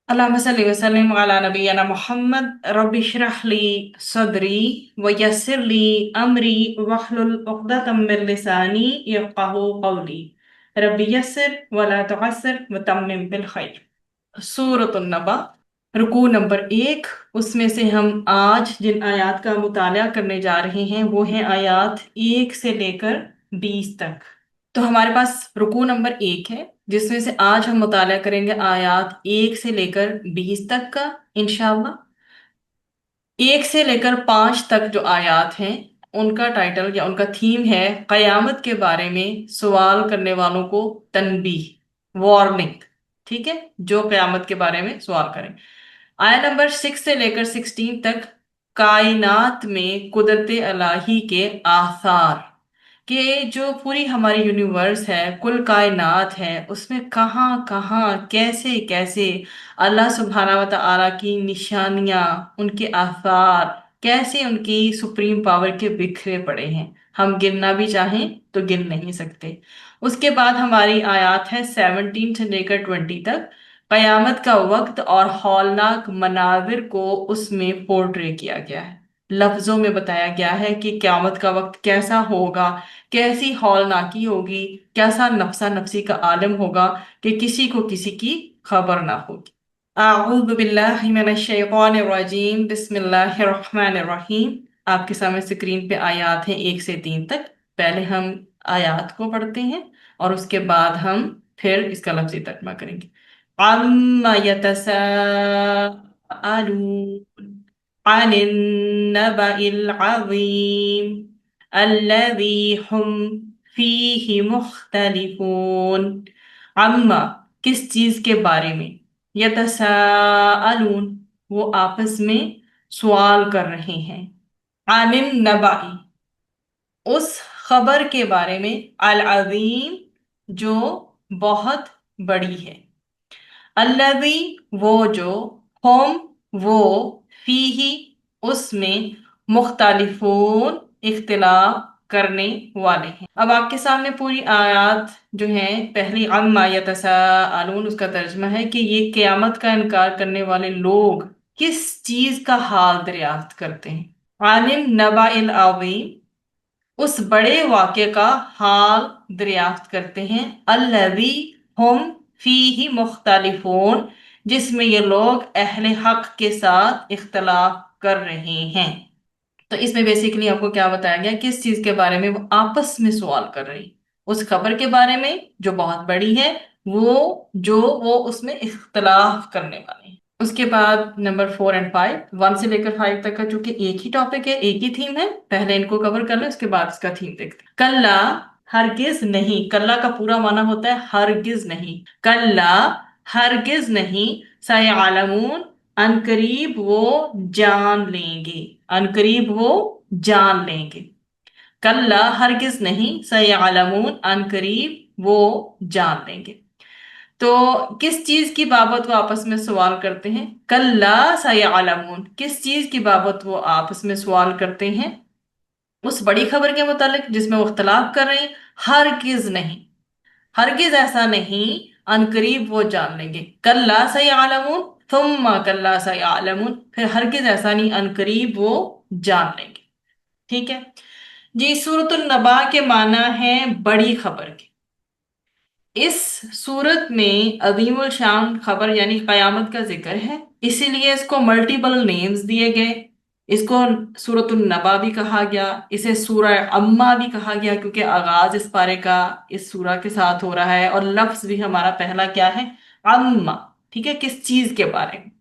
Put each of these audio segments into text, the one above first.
اللهم صل وسلم على نبينا محمد رب اشرح لي صدري ويسر لي أمري واحلل عقدة من لساني يفقهوا قولي ربي يسر ولا تعسر وتمم بالخير सूरत नबा रुकू नंबर 1। उसमें से हम आज जिन आयात का मुताला करने जा रहे हैं वो हैं आयात 1 से लेकर 20 तक। तो हमारे पास रुकू नंबर 1 है जिसमें से आज हम मुताला करेंगे आयात 1 से लेकर 20 तक का इंशाअल्लाह। 1 से लेकर 5 तक जो आयात हैं उनका टाइटल या उनका थीम है कयामत के बारे में सवाल करने वालों को तनबीह, वार्निंग। ठीक है, जो कयामत के बारे में सवाल करें। आया नंबर 6 से लेकर 16 तक कायनात में कुदरत इलाही के आसार, कि जो पूरी हमारी यूनिवर्स है, कुल कायनात है, उसमें कहाँ कहाँ कैसे कैसे अल्लाह सुब्हाना व तआला की निशानियां, उनके आसार, कैसे उनकी सुप्रीम पावर के बिखरे पड़े हैं, हम गिनना भी चाहें तो गिन नहीं सकते। उसके बाद हमारी आयत है 17 से लेकर 20 तक। कयामत का वक्त और हौलनाक मनाजिर को उसमें पोर्ट्रे किया गया है, लफ्जों में बताया गया है कि क्यामत का वक्त कैसा होगा, कैसी हौलनाकी होगी, कैसा नफसा नफसी का आलम होगा कि किसी को किसी की खबर ना होगी। आऊज़ु बिल्लाहि मिनश शैतानिर रजीम, बिस्मिल्लाहिर रहमानिर रहीम। आपके सामने स्क्रीन पे आयात हैं 1 से 3 तक। पहले हम आयात को पढ़ते हैं और उसके बाद हम फिर इसका लफ्ज़ी तर्जुमा करेंगे। अम्मा यतसाअलून अनिन नबइल अज़ीम अल्लज़ी हुम फीही मुख्तलिफून। अम्मा, किस चीज के बारे में, यतसाअलून, वो आपस में सवाल कर रहे हैं, अनिन नबाई, उस खबर के बारे में, अल अजीम, जो बहुत बड़ी है, अल्लज़ी, वो जो, हम, वो, फीही, उसमें, मुख्तलिफून, इख्तिलाफ करने वाले हैं। अब आपके सामने पूरी आयत जो है, पहली अम्मा यतसाअलून, उसका तर्जुमा है कि ये क़यामत का इनकार करने वाले लोग किस चीज का हाल दरियाफ्त करते हैं। आनिन नबाइल अज़ीम, उस बड़े वाक़े का हाल दरियाफ्त करते हैं, अल्लज़ी हुम फीही मुख्तलिफून, जिसमें ये लोग अहले हक के साथ इख्तलाफ कर रहे हैं। तो इसमें बेसिकली आपको क्या बताया गया, किस चीज के बारे में वो आपस में सवाल कर रही, उस खबर के बारे में जो बहुत बड़ी है, वो उसमें इख्तलाफ करने वाले हैं। उसके बाद नंबर 4 और 5, 1 से लेकर 5 तक का, चूंकि एक ही टॉपिक है, एक ही थीम है, पहले इनको कवर कर ले, उसके बाद इसका थीम देखते हैं। कल्ला, हरगिज नहीं, कल्ला का पूरा माना होता है हरगिज नहीं, कल्ला हरगिज नहीं, सयअलमून, अनकरीब वो जान लेंगे, अनकरीब वो जान लेंगे, कल्ला हरगिज नहीं, सयअलमून, अनकरीब वो जान लेंगे। तो किस चीज की बाबत वो आपस में सवाल करते हैं, कल्ला सयअलमून, किस चीज की बाबत वो आपस में सवाल करते हैं, उस बड़ी खबर के मुतालिक जिसमें वो इख्तलाफ कर रहे हैं। हरगिज नहीं, हरगिज ऐसा नहीं, अनकरीब वो जान लेंगे, कल्ला सयअलमून, थुम्मा कल्ला सयअलमून, फिर हरगिज ऐसा नहीं, अनकरीब वो जान लेंगे। ठीक है जी। सूरतुन नबा के माना है बड़ी खबर के। इस सूरत में अजीमुल शान खबर यानी कयामत का जिक्र है, इसीलिए इसको मल्टीपल नेम्स दिए गए। इसको सूरतुन नबा भी कहा गया, इसे सूरह अम्मा भी कहा गया, क्योंकि आगाज इस पारे का इस सूरा के साथ हो रहा है, और लफ्ज भी हमारा पहला क्या है, अम्मा। ठीक है, किस चीज के बारे में।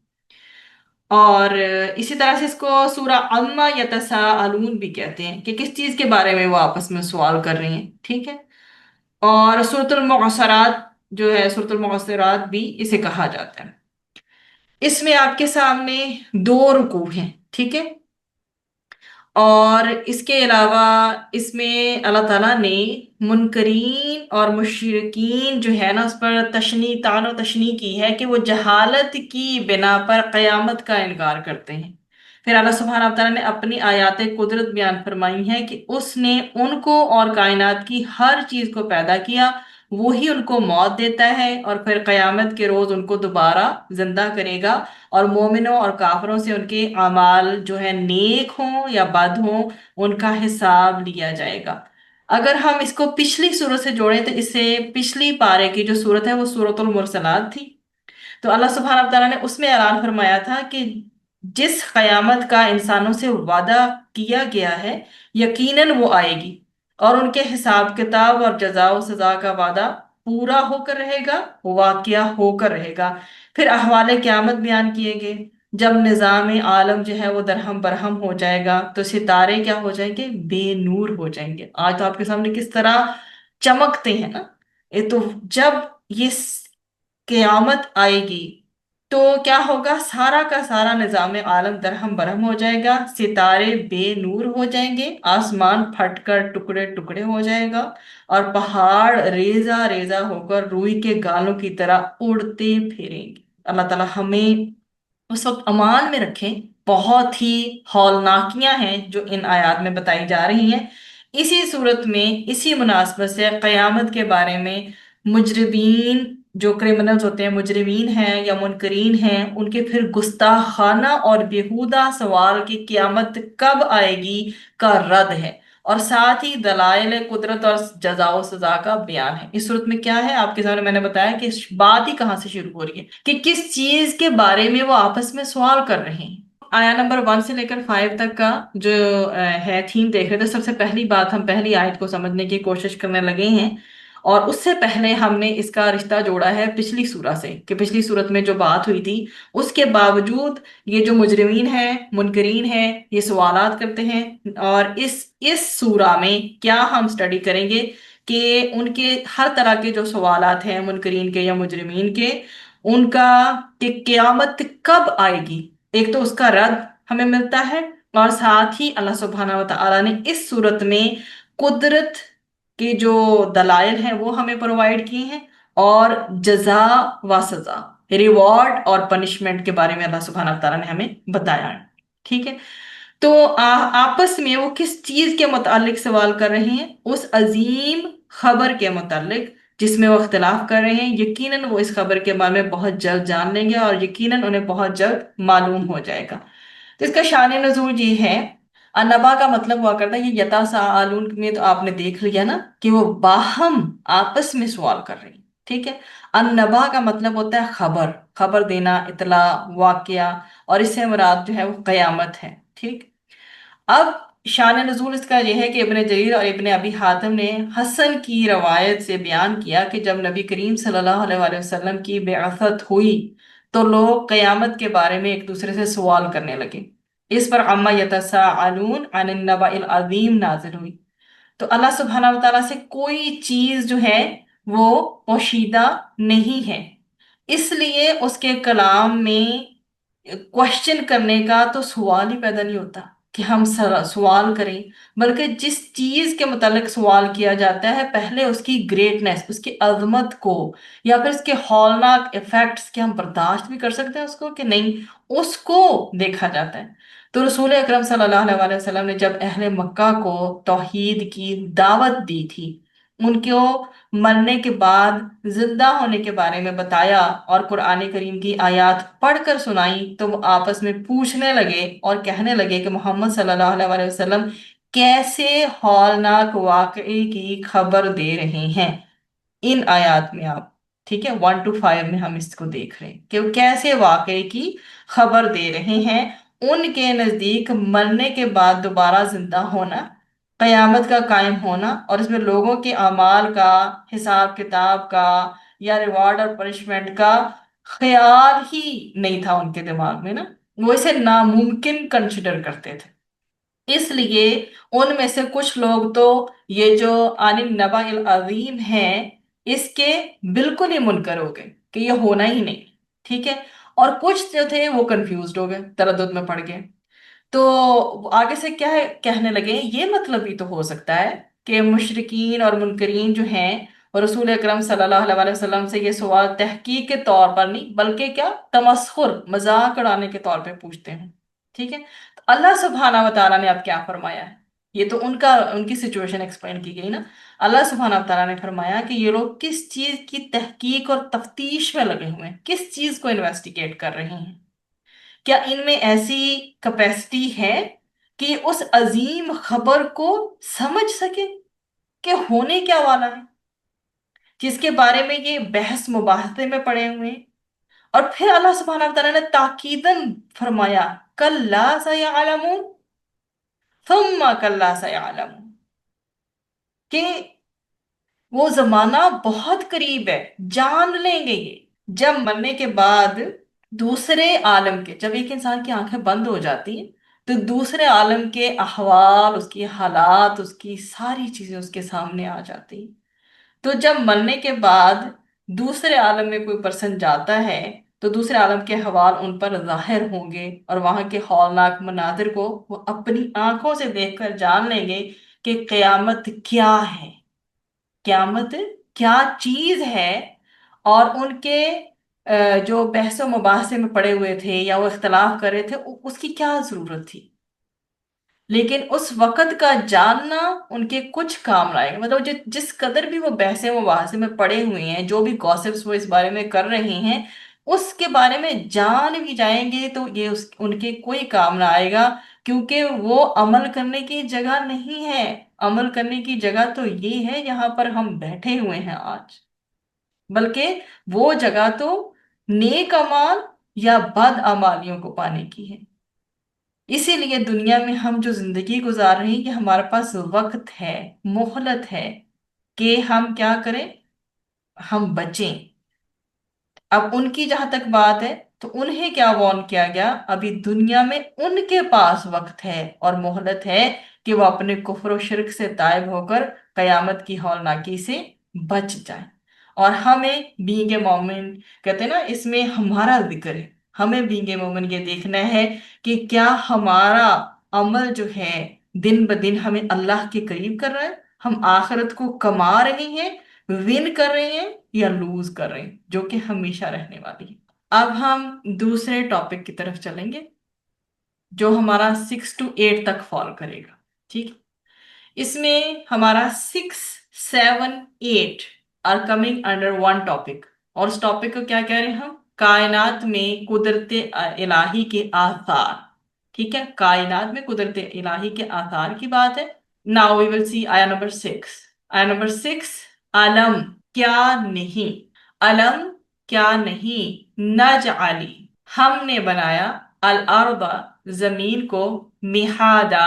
और इसी तरह से इसको सूरा अम्मा यतसाअलून भी कहते हैं, कि किस चीज के बारे में वो आपस में सवाल कर रही हैं। ठीक है, और सूरतुल मुअस्सरात जो है, सूरतुल मुअस्सरात भी इसे कहा जाता है। इसमें आपके सामने 2 रुकू हैं। ठीक है, और इसके अलावा इसमें अल्लाह ताला ने मुनकरीन और मुशरिकीन जो है ना, उस पर तशनी, तानो तशनी की है कि वो जहालत की बिना पर क़यामत का इनकार करते हैं। फिर अल्लाह सुब्हानहू व तआला ने अपनी आयात कुदरत बयान फरमाई है कि उसने उनको और कायनात की हर चीज को पैदा किया, وہی ان کو موت دیتا ہے اور پھر قیامت کے روز ان کو دوبارہ زندہ کرے گا، اور مومنوں اور کافروں سے ان کے اعمال جو ہے نیک ہوں یا بد ہوں ان کا حساب لیا جائے گا۔ اگر ہم اس کو پچھلی صورت سے جوڑیں تو اس سے پچھلی پارے کی جو صورت ہے وہ صورت المرسلات تھی۔ تو اللہ سبحانہ وتعالیٰ نے اس میں اعلان فرمایا تھا کہ جس قیامت کا انسانوں سے وعدہ کیا گیا ہے یقیناً وہ آئے گی، اور ان کے حساب کتاب اور جزا و سزا کا وعدہ پورا ہو کر رہے گا، واقعہ ہو کر رہے گا۔ پھر احوال قیامت بیان کیے گئے، جب نظام عالم جو ہے وہ درہم برہم ہو جائے گا تو ستارے کیا ہو جائیں گے؟ بے نور ہو جائیں گے۔ آج تو آپ کے سامنے کس طرح چمکتے ہیں نا، یہ تو جب یہ قیامت آئے گی تو کیا ہوگا؟ سارا کا سارا نظام عالم درہم برہم ہو جائے گا، ستارے بے نور ہو جائیں گے، آسمان پھٹ کر ٹکڑے ٹکڑے ہو جائے گا، اور پہاڑ ریزہ ریزہ ہو کر روئی کے گالوں کی طرح اڑتے پھریں گے۔ اللہ تعالیٰ ہمیں اس وقت امان میں رکھیں۔ بہت ہی ہولناکیاں ہیں جو ان آیات میں بتائی جا رہی ہیں۔ اسی صورت میں اسی مناسبت سے قیامت کے بارے میں مجرمین جو کرمنلز ہوتے ہیں، مجرمین ہیں یا منکرین ہیں، ان کے پھر گستاخانہ اور بیہودہ سوال کہ قیامت کب آئے گی کا رد ہے، اور ساتھ ہی دلائل قدرت اور جزا و سزا کا بیان ہے۔ اس صورت میں کیا ہے آپ کے سامنے میں نے بتایا کہ بات ہی کہاں سے شروع ہو رہی ہے کہ کس چیز کے بارے میں وہ آپس میں سوال کر رہے ہیں۔ آیا نمبر 1 سے لے کر 5 تک کا جو ہے تھیم دیکھ رہے تھے۔ سب سے پہلی بات ہم پہلی آیت کو سمجھنے کی کوشش کرنے لگے ہیں، اور اس سے پہلے ہم نے اس کا رشتہ جوڑا ہے پچھلی سورہ سے، کہ پچھلی سورت میں جو بات ہوئی تھی اس کے باوجود یہ جو مجرمین ہیں، منکرین ہیں، یہ سوالات کرتے ہیں، اور اس سورہ میں کیا ہم سٹڈی کریں گے کہ ان کے ہر طرح کے جو سوالات ہیں منکرین کے یا مجرمین کے، ان کا کہ قیامت کب آئے گی، ایک تو اس کا رد ہمیں ملتا ہے، اور ساتھ ہی اللہ سبحانہ وتعالیٰ نے اس صورت میں قدرت کے جو دلائل ہیں وہ ہمیں پرووائڈ کیے ہیں، اور جزا و سزا، ریوارڈ اور پنشمنٹ کے بارے میں اللہ سبحانہ وتعالیٰ نے ہمیں بتایا ہے۔ ٹھیک ہے، تو آپس میں وہ کس چیز کے متعلق سوال کر رہے ہیں؟ اس عظیم خبر کے متعلق جس میں وہ اختلاف کر رہے ہیں۔ یقیناً وہ اس خبر کے بارے میں بہت جلد جان لیں گے، اور یقیناً انہیں بہت جلد معلوم ہو جائے گا۔ تو اس کا شان نزول یہ ہے، انبا کا مطلب ہوا کرتا ہے یہ یتساءلون میں تو آپ نے دیکھ لیا نا کہ وہ باہم آپس میں سوال کر رہے ہیں۔ ٹھیک ہے، النبا کا مطلب ہوتا ہے خبر، خبر دینا، اطلاع، واقعہ، اور اس سے مراد جو ہے وہ قیامت ہے۔ ٹھیک، اب شان نزول اس کا یہ ہے کہ ابن جریر اور ابن ابی حاتم نے حسن کی روایت سے بیان کیا کہ جب نبی کریم صلی اللہ علیہ وآلہ وسلم کی بعثت ہوئی تو لوگ قیامت کے بارے میں ایک دوسرے سے سوال کرنے لگے۔ اس پر عما یتساءلون عن النبأ العظیم نازل ہوئی۔ تو اللہ سبحانہ وتعالیٰ سے کوئی چیز جو ہے وہ پوشیدہ نہیں ہے، اس لیے اس کے کلام میں کوشچن کرنے کا تو سوال ہی پیدا نہیں ہوتا کہ ہم سوال کریں، بلکہ جس چیز کے متعلق سوال کیا جاتا ہے پہلے اس کی گریٹنس، اس کی عظمت کو، یا پھر اس کے ہولناک ایفیکٹس کہ ہم برداشت بھی کر سکتے ہیں اس کو کہ نہیں، اس کو دیکھا جاتا ہے۔ تو رسول اکرم صلی اللہ علیہ وآلہ وسلم نے جب اہل مکہ کو توحید کی دعوت دی تھی، ان کو مرنے کے بعد زندہ ہونے کے بارے میں بتایا اور قرآن کریم کی آیات پڑھ کر سنائی، تو وہ آپس میں پوچھنے لگے اور کہنے لگے کہ محمد صلی اللہ علیہ وآلہ وسلم کیسے ہولناک واقعے کی خبر دے رہے ہیں ان آیات میں آپ۔ ٹھیک ہے، 1 to 5 میں ہم اس کو دیکھ رہے ہیں کہ وہ کیسے واقعے کی خبر دے رہے ہیں۔ ان کے نزدیک مرنے کے بعد دوبارہ زندہ ہونا، قیامت کا قائم ہونا، اور اس میں لوگوں کے اعمال کا حساب کتاب کا یا ریوارڈ اور پنشمنٹ کا خیال ہی نہیں تھا ان کے دماغ میں نا، وہ اسے ناممکن کنسیڈر کرتے تھے۔ اس لیے ان میں سے کچھ لوگ تو یہ جو عن النبأ العظیم ہے اس کے بالکل ہی منکر ہو گئے کہ یہ ہونا ہی نہیں۔ ٹھیک ہے، اور کچھ جو تھے وہ کنفیوزڈ ہو گئے، تردد میں پڑ گئے۔ تو آگے سے کیا ہے کہنے لگے، یہ مطلب بھی تو ہو سکتا ہے کہ مشرکین اور منکرین جو ہیں اور رسول اکرم صلی اللہ علیہ وسلم سے یہ سوال تحقیق کے طور پر نہیں بلکہ کیا تمسخر، مذاق اڑانے کے طور پہ پوچھتے ہیں۔ ٹھیک ہے، تو اللہ سبحانہ و تعالیٰ نے اب کیا فرمایا ہے، یہ تو ان کی سچویشن ایکسپلین کی گئی نا. اللہ سبحانہ تعالیٰ نے فرمایا کہ یہ لوگ کس چیز کی تحقیق اور تفتیش میں لگے ہوئے ہیں، کس چیز کو انویسٹیگیٹ کر رہے ہیں. کیا ان میں ایسی کیپیسٹی ہے کہ اس عظیم خبر کو سمجھ سکے کہ ہونے کیا والا ہے، جس کے بارے میں یہ بحث مباحثے میں پڑے ہوئے ہیں. اور پھر اللہ سبحانہ تعالیٰ نے تاکیداً فرمایا کَلَّا سَيَعْلَمُونَ ثُمَّ كَلَّا سَيَعْلَمُونَ، کہ وہ زمانہ بہت قریب ہے، جان لیں گے یہ. جب مرنے کے بعد دوسرے عالم کے، جب ایک انسان کی آنکھیں بند ہو جاتی ہیں تو دوسرے عالم کے احوال، اس کی حالات، اس کی ساری چیزیں اس کے سامنے آ جاتی ہیں. تو جب مرنے کے بعد دوسرے عالم میں کوئی پرسن جاتا ہے تو دوسرے عالم کے حوال ان پر ظاہر ہوں گے، اور وہاں کے ہولناک مناظر کو وہ اپنی آنکھوں سے دیکھ کر جان لیں گے کہ قیامت کیا ہے، قیامت کیا چیز ہے. اور ان کے جو بحث و مباحثے میں پڑے ہوئے تھے یا وہ اختلاف کر رہے تھے، اس کی کیا ضرورت تھی. لیکن اس وقت کا جاننا ان کے کچھ کام لائے گا. مطلب جس قدر بھی وہ بحثیں مباحثے میں پڑے ہوئے ہیں، جو بھی گوسپس وہ اس بارے میں کر رہے ہیں، اس کے بارے میں جان بھی جائیں گے تو یہ ان کے کوئی کام نہ آئے گا، کیونکہ وہ عمل کرنے کی جگہ نہیں ہے. عمل کرنے کی جگہ تو یہ ہے یہاں پر ہم بیٹھے ہوئے ہیں آج، بلکہ وہ جگہ تو نیک اعمال یا بد اعمالیوں کو پانے کی ہے. اسی لیے دنیا میں ہم جو زندگی گزار رہے ہیں کہ ہمارے پاس وقت ہے، مہلت ہے کہ ہم کیا کریں، ہم بچیں. اب ان کی جہاں تک بات ہے تو انہیں کیا وارن کیا گیا، ابھی دنیا میں ان کے پاس وقت ہے اور مہلت ہے کہ وہ اپنے کفر و شرک سے تائب ہو کر قیامت کی ہولناکی سے بچ جائیں. اور ہمیں بینگ اے مومن، کہتے ہیں نا اس میں ہمارا ذکر ہے، ہمیں بینگ اے مومن یہ دیکھنا ہے کہ کیا ہمارا عمل جو ہے دن بدن ہمیں اللہ کے قریب کر رہا ہے، ہم آخرت کو کما رہے ہیں، ون کر رہے ہیں، یا لوز کر رہے ہیں، جو کہ ہمیشہ رہنے والی ہے. اب ہم دوسرے ٹاپک کی طرف چلیں گے جو ہمارا 6 to 8 تک فالو کرے گا. ٹھیک، اس میں ہمارا 6 7 8 are coming under one topic. اور اس ٹاپک کو کیا کہہ رہے ہیں ہم، کائنات میں قدرت الہی کے آثار. ٹھیک ہے، کائنات میں قدرت الہی کے آثار کی بات ہے. Now we will see آیا نمبر 6. آیا نمبر 6، علم کیا نہیں، علم کیا نہیں، نجعلی ہم نے بنایا، الارض زمین کو، مہادا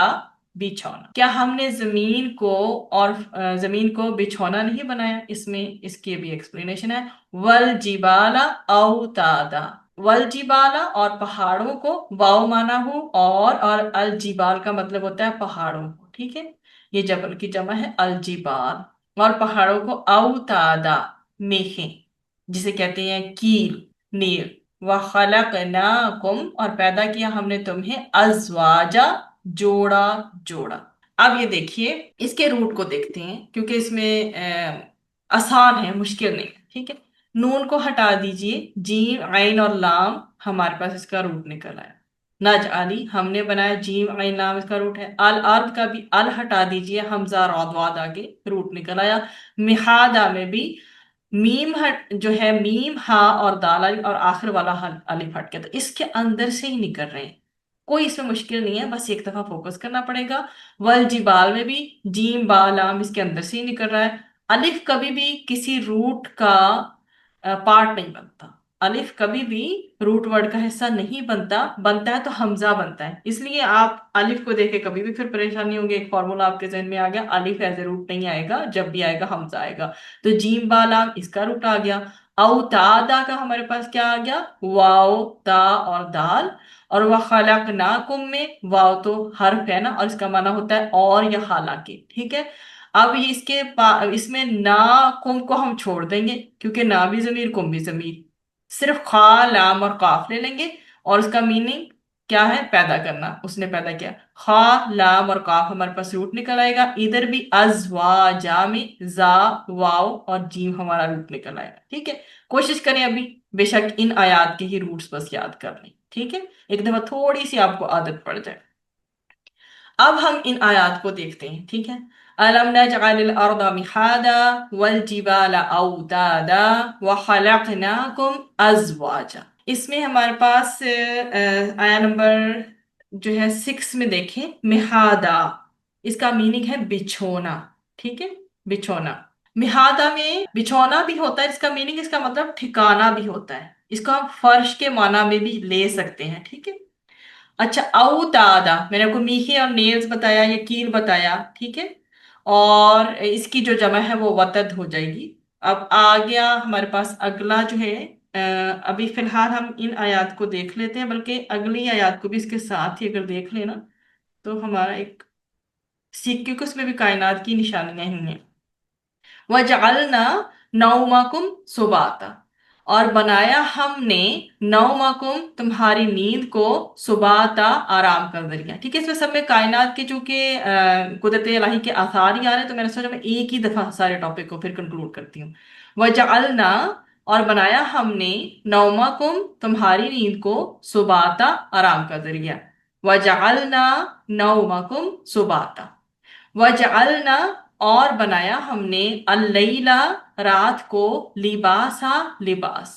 بچھونا. کیا ہم نے زمین کو اور زمین کو بچھونا نہیں بنایا؟ اس میں اس کی بھی ایکسپلینیشن ہے. والجبال اوتادا، والجبالا اور پہاڑوں کو، واو مانا ہو، اور الجبال کا مطلب ہوتا ہے پہاڑوں کو. ٹھیک ہے، یہ جبل کی جمع ہے الجبال. اور پہاڑوں کو اوتادا میخیں، جسے کہتے ہیں کیل، نیل. وَخَلَقْنَاكُمْ اور پیدا کیا ہم نے تمہیں، ازواجا جوڑا جوڑا. اب یہ دیکھیے اس کے روٹ کو دیکھتے ہیں، کیونکہ اس میں آسان ہے، مشکل نہیں. ٹھیک ہے، نون کو ہٹا دیجئے، جیم عین اور لام، ہمارے پاس اس کا روٹ نکل آیا. نجعلی ہم نے بنایا، جیم عین لام اس کا روٹ ہے. الارض کا بھی ال ہٹا دیجئے، حمزہ را ضاد آگے روٹ نکل آیا. مہادا میں بھی میم جو ہے، میم ہا اور دال اور آخر والا الف ہٹ گیا، تو اس کے اندر سے ہی نکل رہے ہیں. کوئی اس میں مشکل نہیں ہے، بس ایک دفعہ فوکس کرنا پڑے گا. والجبال میں بھی جیم با لام اس کے اندر سے ہی نکل رہا ہے. الف کبھی بھی کسی روٹ کا پارٹ نہیں بنتا، الف کبھی بھی روٹ ورڈ کا حصہ نہیں بنتا، بنتا ہے تو حمزہ بنتا ہے. اس لیے آپ الف کو دیکھ کے کبھی بھی پھر پریشانی ہوگی. ایک فارمولا آپ کے ذہن میں آ گیا، الف ایز اے روٹ نہیں آئے گا، جب بھی آئے گا حمزہ آئے گا. تو جیم با لام اس کا روٹ آ گیا. او تا دا کا ہمارے پاس کیا آ گیا، واو تا اور دال. اور وَخَلَقْنَاكُمْ میں واو تو حرف ہے نا، اور اس کا معنی ہوتا ہے اور یا حالانکہ. ٹھیک ہے، اب اس میں نا کم کو ہم چھوڑ دیں گے، کیونکہ نا بھی ضمیر، کم بھی ضمیر. صرف خا لام اور قاف لے لیں گے، اور اس کا میننگ کیا ہے، پیدا کرنا. اس نے پیدا کیا. خا لام اور قاف ہمارے پاس روٹ نکل آئے گا. ادھر بھی ازواجا میں زا واو اور جیم ہمارا روٹ نکل آئے گا. ٹھیک ہے، کوشش کریں ابھی بے شک ان آیات کے ہی روٹس بس یاد کر لیں. ٹھیک ہے، ایک دفعہ تھوڑی سی آپ کو عادت پڑ جائے. اب ہم ان آیات کو دیکھتے ہیں، ٹھیک ہے۔ أَلَمْ نَجْعَلِ الْأَرْضَ مِحَادًا وَالْجِبَالَ أَوْتَادًا وَخَلَقْنَاكُمْ أَزْوَاجًا۔ اس میں ہمارے پاس آیا نمبر جو ہے 6 میں دیکھیں، مہادا، اس کا میننگ ہے بچھونا، ٹھیک ہے، بچھونا۔ مہادا میں بچھونا بھی ہوتا ہے، اس کا میننگ، اس کا مطلب ٹھکانا بھی ہوتا ہے، اس کو ہم فرش کے معنی میں بھی لے سکتے ہیں، ٹھیک ہے۔ اچھا، او تادا، میں نے آپ کو میخے اور نیلز بتایا یا کیل بتایا، ٹھیک ہے، اور اس کی جو جمع ہے وہ وتد ہو جائے گی۔ اب آ گیا ہمارے پاس اگلا جو ہے، ابھی فی الحال ہم ان آیات کو دیکھ لیتے ہیں، بلکہ اگلی آیات کو بھی اس کے ساتھ ہی اگر دیکھ لینا تو ہمارا ایک سیکھ، کیونکہ اس میں بھی کائنات کی نشانیاں ہی ہیں۔ وَجَعَلْنَا نَوْمَكُمْ سُبَاتًا، اور بنایا ہم نے نومکم، تمہاری نیند کو، سباتا، آرام کا ذریعہ، ٹھیک ہے۔ اس میں سب میں کائنات کے چونکہ قدرت الہی کے آثار ہی آ رہے ہیں، تو میں نے سوچا میں ایک ہی دفعہ سارے ٹاپک کو پھر کنکلوڈ کرتی ہوں۔ وَجَعَلْنَا، اور بنایا ہم نے، نومکم، تمہاری نیند کو، سباتا، آرام کا ذریعہ۔ وَجَعَلْنَا نَوْمَكُمْ سُبَاتًا، وَجَعَلْنَا، اور بنایا ہم نے، اللیلَ، رات کو، لباسا، لباس۔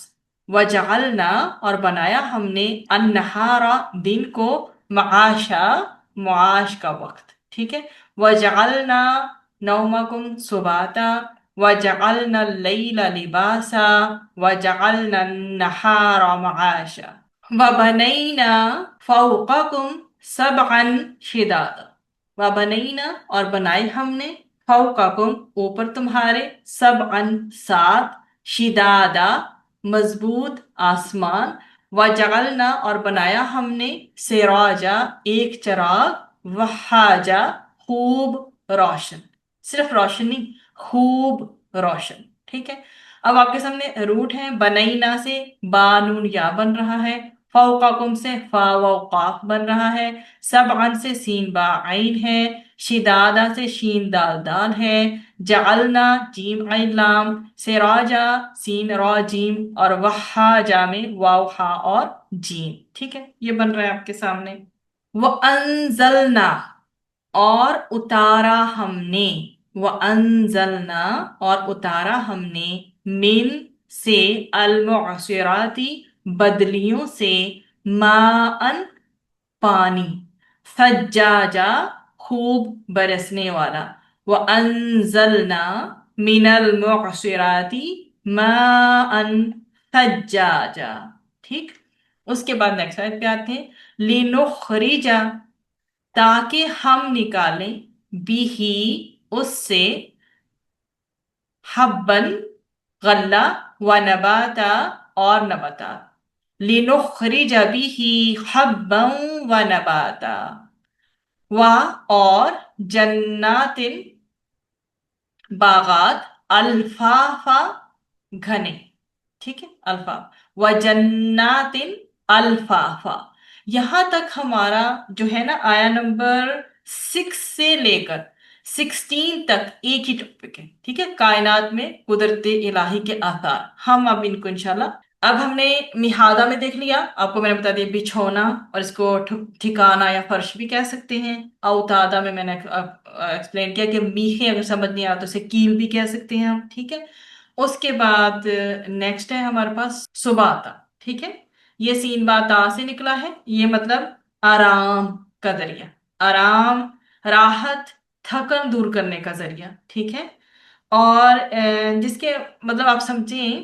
وَجَعَلْنَا، اور بنایا ہم نے، النہارا، دن کو، معاشا، معاش کا وقت، ٹھیک ہے۔ وَجَعَلْنَا نَوْمَكُمْ سُبَاتًا وَجَعَلْنَا اللَّيْلَ لِبَاسًا وَجَعَلْنَا النَّهَارَ مَعَاشًا وَبَنَيْنَا فَوْقَكُمْ سَبْعًا شِدَادًا، وَبَنَيْنَا، اور بنائے ہم نے، فَوْقَكُمْ، اوپر تمہارے، سَبْعًا، 7، شِدَادًا، مضبوط آسمان، وَجَعَلْنَا، اور بنایا ہم نے، سِرَاجًا، ایک چراغ، وَحَّاجًا، خوب روشن، صرف روشن نہیں، خوب روشن، ٹھیک ہے۔ اب آپ کے سامنے روٹ ہے، بنینا سے با نون یا بن رہا ہے، فوقکم سے فا و قاف بن رہا ہے، سبعن سے سین با عین ہے، شدادا سے شین دال دال ہے، جعلنا، جیم عین لام، سراجا، سین را جیم، اور وحاجا میں واو ہا اور جیم، ٹھیک ہے، یہ بن رہا ہے آپ کے سامنے۔ وَأَنزَلْنَا، اور اتارا ہم نے، وَأَنزَلْنَا، اور اتارا ہم نے، من، سے، المعصراتی، بدلیوں سے، ماءً، پانی، ثجاجا، خوب برسنے والا، وَأَنزَلْنَا مِنَ الْمُعْصِرَاتِ مَاءً ثَجَّاجًا، ٹھیک۔ اس کے بعد نیکسٹ آیت پہ آتے ہیں، لِنُخْرِجَ، تاکہ ہم نکالیں، بھی، اس سے، حبن، غلہ، و نباتا، اور نباتات، لنخرج بھی حبا و نباتا، و، اور، جنات، باغات، الفافا، گھنے، ٹھیک ہے، الفاف، و جنات، الفافا۔ یہاں تک ہمارا جو ہے نا آیا نمبر 6 سے لے کر 16 تک ایک ہی ٹاپک ہے، ٹھیک ہے، کائنات میں قدرت الہی کے آثار۔ ہم اب ان کو انشاءاللہ، اب ہم نے مہادہ میں دیکھ لیا، آپ کو میں نے بتا دیا بچھونا، اور اس کو ٹھکانا یا فرش بھی کہہ سکتے ہیں۔ اوتادا میں نے ایکسپلین کیا کہ میخے اگر سمجھ نہیں آتا تو اسے کیل بھی کہہ سکتے ہیں ہم، ٹھیک ہے۔ اس کے بعد نیکسٹ ہے ہمارے پاس سباتا، ٹھیک ہے، یہ سین با تا سے نکلا ہے، یہ مطلب آرام کا ذریعہ، آرام، راحت، تھکن دور کرنے کا ذریعہ، ٹھیک ہے۔ اور جس کے مطلب آپ سمجھیں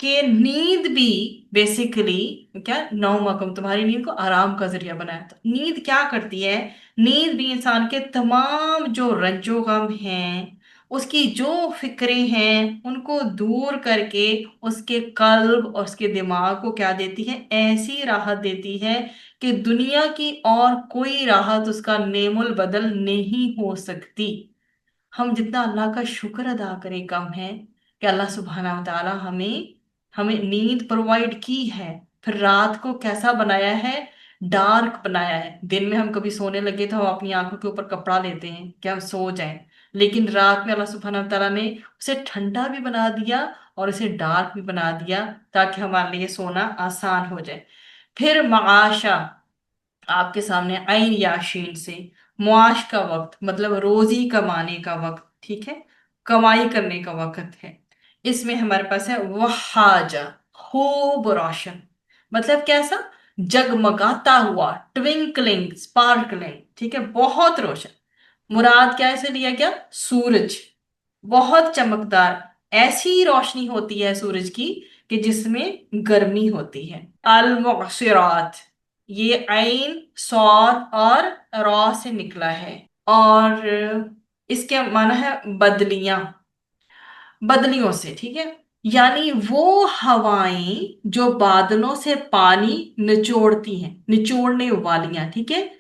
کہ نیند بھی بیسیکلی کیا، نومکم، تمہاری نیند کو آرام کا ذریعہ بنایا تھا۔ نیند کیا کرتی ہے؟ نیند بھی انسان کے تمام جو رنج و غم ہیں، اس کی جو فکریں ہیں، ان کو دور کر کے اس کے قلب اور اس کے دماغ کو کیا دیتی ہے؟ ایسی راحت دیتی ہے کہ دنیا کی اور کوئی راحت اس کا نعم البدل نہیں ہو سکتی۔ ہم جتنا اللہ کا شکر ادا کریں کم ہے کہ اللہ سبحانہ و تعالی ہمیں نیند پرووائڈ کی ہے، پھر رات کو کیسا بنایا ہے؟ ڈارک بنایا ہے۔ دن میں ہم کبھی سونے لگے تو ہم اپنی آنکھوں کے اوپر کپڑا لیتے ہیں کہ ہم سو جائیں، لیکن رات میں اللہ سبحانہ و تعالیٰ نے اسے ٹھنڈا بھی بنا دیا اور اسے ڈارک بھی بنا دیا تاکہ ہمارے لیے سونا آسان ہو جائے۔ پھر معاشا، آپ کے سامنے عین یا شین سے، मुआश का वक्त मतलब रोजी कमाने का वक्त, ठीक है, कमाई करने का वक्त है। इसमें हमारे पास है वहाजा, खूब रोशन, मतलब कैसा, जगमगाता हुआ, ट्विंकलिंग, स्पार्कलिंग, ठीक है, बहुत रोशन। मुराद क्या से लिया गया, सूरज, बहुत चमकदार, ऐसी रोशनी होती है सूरज की कि जिसमें गर्मी होती है। अल मुबशिरात, ये आइन सौद और रॉ से निकला है, और इसके माना है बदलियां, बदलियों से, ठीक है, यानी वो हवाएं जो बादलों से पानी निचोड़ती हैं, निचोड़ने वालियां, ठीक है।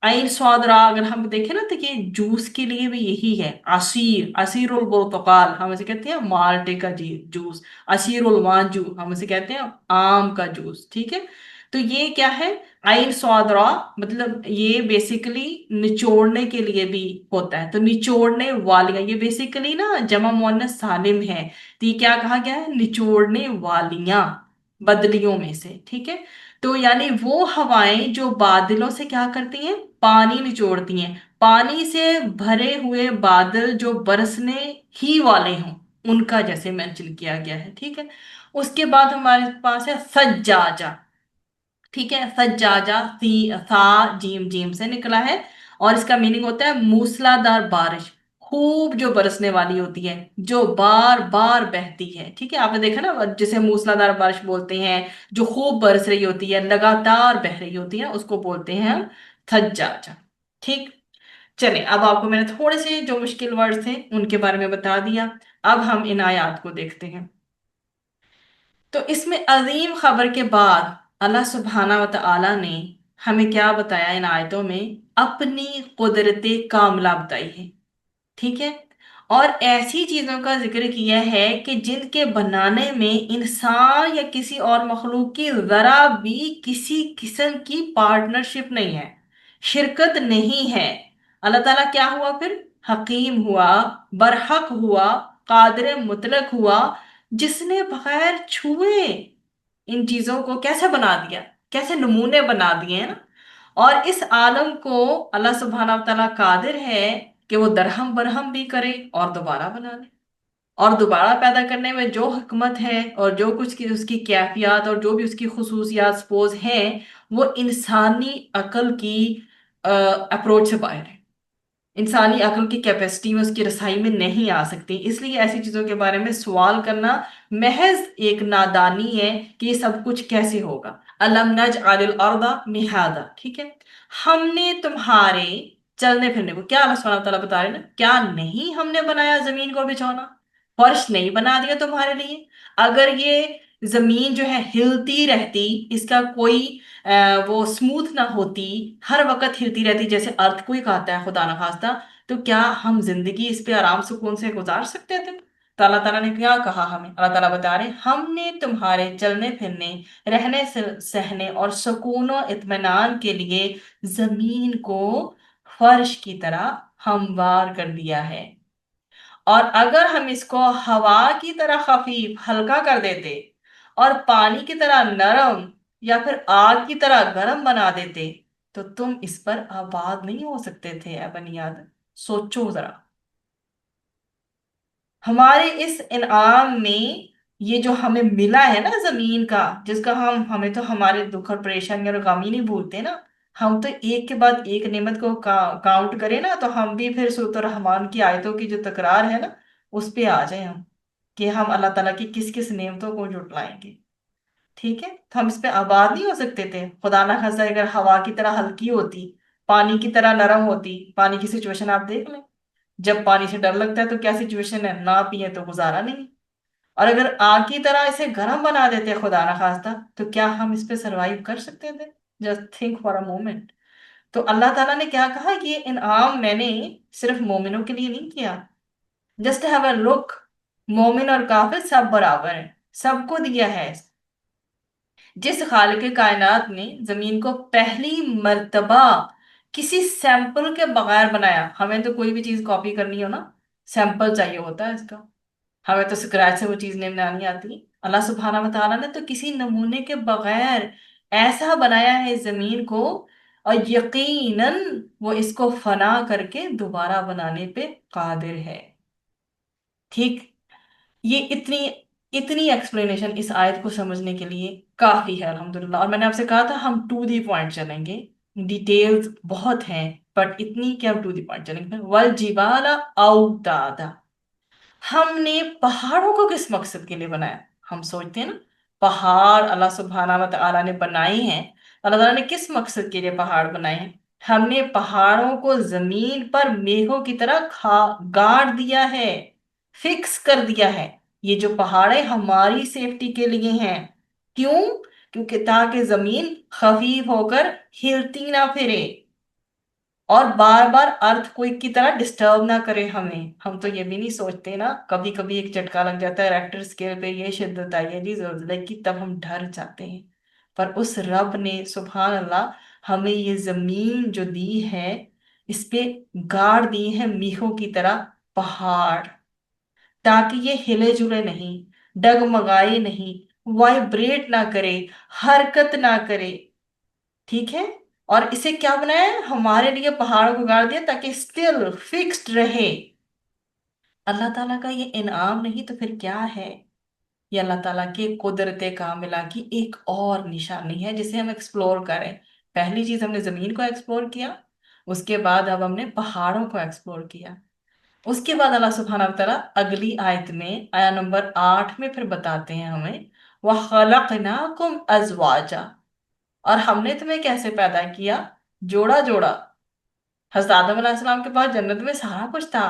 आइन स्वादरा अगर हम देखें ना, तो ये जूस के लिए भी यही है, असीर, असीरुल बुर्तकाल हम इसे कहते हैं, माल्टे का जूस, असीरुल मांजू हम इसे कहते हैं, आम का जूस, ठीक है। तो ये क्या है, आइन स्वादरा, मतलब ये बेसिकली निचोड़ने के लिए भी होता है, तो निचोड़ने वालियां, ये बेसिकली ना जमा मुअन्नस सालिम है, तो ये क्या कहा गया है, निचोड़ने वालियां, बदलियों में से, ठीक है। तो यानी वो हवाएं जो बादलों से क्या करती हैं, पानी निचोड़ती हैं, पानी से भरे हुए बादल जो बरसने ही वाले हों, उनका जैसे मेंशन किया गया है, ठीक है। उसके बाद हमारे पास है सज्जाजा, ठीक है, सज्जाजा, सी सा जीम जीम से निकला है, और इसका मीनिंग होता है मूसलाधार बारिश, खूब जो बरसने वाली होती है, जो बार बार बहती है, ठीक है। आपने देखा ना, जिसे मूसलाधार बारिश बोलते हैं, जो खूब बरस रही होती है, लगातार बह रही होती है, उसको बोलते हैं हम सज्जाजा, ठीक। चलिए, अब आपको मैंने थोड़े से जो मुश्किल वर्ड थे उनके बारे में बता दिया। अब हम इन आयात को देखते हैं। तो इसमें अजीम खबर के बाद अल्लाह सुब्हाना व तआला ने हमें क्या बताया, इन आयतों में अपनी कुदरत कामला बताई है, ठीक है। और ऐसी चीजों का जिक्र किया है कि जिनके बनाने में इंसान या किसी और मखलूक की जरा भी किसी किस्म की पार्टनरशिप नहीं है, शिरकत नहीं है। अल्लाह ताला क्या हुआ फिर, हकीम हुआ, बरहक हुआ, कादिर मुतलक हुआ, जिसने बगैर छुए इन चीजों को कैसे बना दिया, कैसे नमूने बना दिए हैं ना। और इस आलम को अल्लाह सुब्हाना व तआला कादिर है कि वो दरहम बरहम भी करे और दोबारा बना ले, और दोबारा पैदा करने में जो हिकमत है और जो कुछ की उसकी कैफियत और जो भी उसकी खुसूसियात सपोज हैं, वो इंसानी अकल की अप्रोच से बाहर है, इंसानी अक्ल की कैपेसिटी में उसकी रसाई में नहीं आ सकती। इसलिए ऐसी चीजों के बारे में सवाल करना महज एक नादानी है कि ये सब कुछ कैसे होगा। अलम नज आलिल अर्दा मिहादा, ठीक है, हमने तुम्हारे चलने फिरने को, क्या अल्लाह सुब्हानहू व तआला बता रहे हैं ना, क्या नहीं हमने बनाया जमीन को बिछौना, फर्श नहीं बना दिया तुम्हारे लिए। अगर ये जमीन जो है हिलती रहती, इसका कोई वो स्मूथ ना होती, हर वक्त हिलती रहती, जैसे अर्थक्वेक आता है खुदा न खास्ता, तो क्या हम जिंदगी इस पे आराम सुकून से गुजार सकते थे। तो अल्लाह ताला ने क्या कहा हमें, अल्लाह ताला बता रहे हैं, हमने तुम्हारे चलने फिरने, रहने सहने और सुकून और इत्मीनान के लिए जमीन को फर्श की तरह हमवार कर दिया है। और अगर हम इसको हवा की तरह खफीफ हल्का कर देते और पानी की तरह नरम या फिर आग की तरह गर्म बना देते, तो तुम इस पर आबाद नहीं हो सकते थे। ए बनी आदम, सोचो जरा, हमारे इस इनाम में ये जो हमें मिला है ना जमीन का, जिसका हम, हमें तो हमारे दुख और परेशानी और गम ही नहीं भूलते ना, हम तो एक के बाद एक नेमत को काउंट करें ना, तो हम भी फिर सूरत रहमान की आयतों की जो तकरार है ना, उस पे आ जाए हम, कि हम अल्लाह ताला की किस किस नेमतों को जुटलाएंगे, ठीक है। तो हम इस पे आबाद नहीं हो सकते थे। खुदा ना खास्ता अगर हवा की तरह हल्की होती, पानी की तरह नरम होती, पानी की सिचुएशन आप देख लें, जब पानी से डर लगता है तो क्या सिचुएशन है, ना पिए तो गुजारा नहीं। और अगर आग की तरह इसे गर्म बना देते खुदा ना खास्ता, तो क्या हम इस पे सरवाइव कर सकते थे। Just think for a moment. तो अल्लाह ताला ने क्या कहा कि ये इनाम मैंने सिर्फ मोमिनों के लिए नहीं किया, जस्ट हैव अ लुक, मोमिन और काफिर सब बराबर हैं, सबको दिया है। जिस खालिक कायनात ने जमीन को पहली मर्तबा किसी सैंपल के बगैर बनाया, हमें तो कोई भी चीज कॉपी करनी हो ना, सैंपल चाहिए होता है इसका, हमें तो स्क्रैच से वो चीज नहीं बनानी आती। अल्लाह सुब्हाना व तआला ने तो किसी नमूने के बगैर ऐसा बनाया है इस जमीन को, और यकीनन वो इसको फना करके दोबारा बनाने पे कादिर है। ठीक। ये इतनी इतनी एक्सप्लेनेशन इस आयत को समझने के लिए काफी है अल्हम्दुलिल्लाह। और मैंने आपसे कहा था हम टू दी पॉइंट चलेंगे, डिटेल्स बहुत हैं, बट इतनी कि हम टू दी पॉइंट चलेंगे। वल जिबाला औतादा, हमने पहाड़ों को किस मकसद के लिए बनाया? हम सोचते हैं ना, पहाड़ अल्लाह सुब्हाना व तआला ने बनाए हैं। अल्लाह ताला ने किस मकसद के लिए पहाड़ बनाए हैं? हमने पहाड़ों को जमीन पर मेघों की तरह खा गाड़ दिया है, फिक्स कर दिया है। ये जो पहाड़ है हमारी सेफ्टी के लिए हैं। क्यों? क्योंकि ताकि जमीन खफीफ होकर हिलती ना फिरे और बार बार अर्थक्वेक की तरह डिस्टर्ब ना करे हमें। हम तो ये भी नहीं सोचते ना, कभी कभी एक झटका लग जाता है रेक्टर स्केल पे, ये शिद्दत आई है जी ज़लज़ले की, तब हम डर जाते हैं। पर उस रब ने सुभान अल्लाह हमें ये जमीन जो दी है, इस पे गाड़ दी है मीखों की तरह पहाड़, ताकि ये हिले जुले नहीं, डगमगाए नहीं, वाइब्रेट ना करे, हरकत ना करे। ठीक है। और इसे क्या बनाया है? हमारे लिए पहाड़ों को गाड़ दिया ताकि स्टिल फिक्स्ड रहे। अल्लाह ताला का ये इनाम नहीं तो फिर क्या है? ये अल्लाह ताला के कुदरत कामिला की एक और निशानी है जिसे हम एक्सप्लोर करें। पहली चीज हमने जमीन को एक्सप्लोर किया, उसके बाद अब हमने पहाड़ों को एक्सप्लोर किया। उसके बाद अल्लाह सुब्हानहू व तआला अगली आयत में आया नंबर 8 में फिर बताते हैं हमें, वह खलकनाकुम अजवाजा, और हमने तुम्हें कैसे पैदा किया? जोड़ा जोड़ा। हजरत आदम अलैहिस्सलाम के पास जन्नत में सारा कुछ था,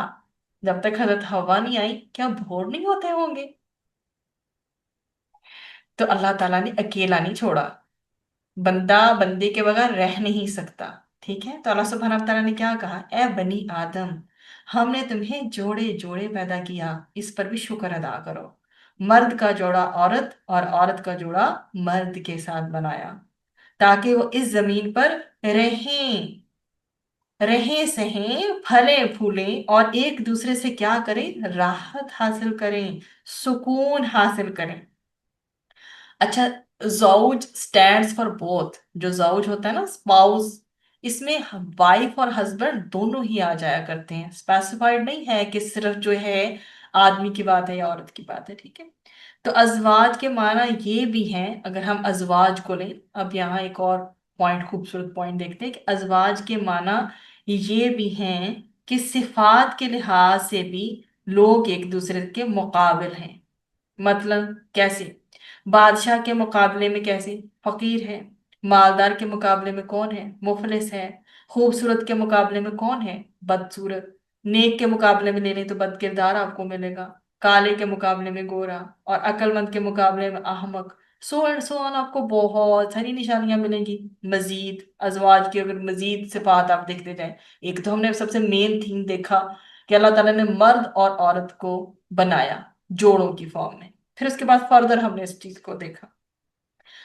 जब तक हजरत हवा नहीं आई। क्या भोर नहीं होते होंगे? तो अल्लाह ताला ने अकेला नहीं छोड़ा, बंदा बंदे के बगैर रह नहीं सकता। ठीक है। तो अल्लाह सुब्हानहू व तआला ने क्या कहा? ए बनी आदम, हमने तुम्हें जोड़े जोड़े पैदा किया, इस पर भी शुक्र अदा करो। मर्द का जोड़ा औरत और औरत का जोड़ा मर्द के साथ बनाया, ताकि वो इस जमीन पर रहें, रहें सहें, फले फूलें और एक दूसरे से क्या करें? राहत हासिल करें, सुकून हासिल करें। अच्छा, जौज स्टैंड्स फॉर बोथ। जो जौज होता है ना, स्पाउस, इसमें वाइफ और हस्बैंड दोनों ही आ जाया करते हैं। स्पेसिफाइड नहीं है कि सिर्फ जो है आदमी की बात है या औरत की बात है। ठीक है। तो अजवाज के माना ये भी हैं, अगर हम अजवाज को लें। अब यहाँ एक और पॉइंट, खूबसूरत पॉइंट देखते हैं कि अजवाज के माना ये भी हैं कि सिफात के लिहाज से भी लोग एक दूसरे के मुकाबिल हैं। मतलब कैसे? बादशाह के मुकाबले में कैसे? फकीर है। मालदार के मुकाबले में कौन है? मुफलिस है। खूबसूरत के मुकाबले में कौन है? बदसूरत। नेक के मुकाबले में ले लें तो बदकिरदार आपको मिलेगा, काले के मुकाबले में गोरा, और अक्लमंद के मुकाबले में अहमक। सो एंड सो ऑन, आपको बहुत सारी निशानियां मिलेंगी। मजीद अजवाज की अगर मजीद सिफात आप देखते जाएं, एक तो हमने सबसे मेन थीम देखा कि अल्लाह ताला ने मर्द और औरत को बनाया जोड़ों की फॉर्म में। फिर उसके बाद फर्दर हमने इस चीज को देखा,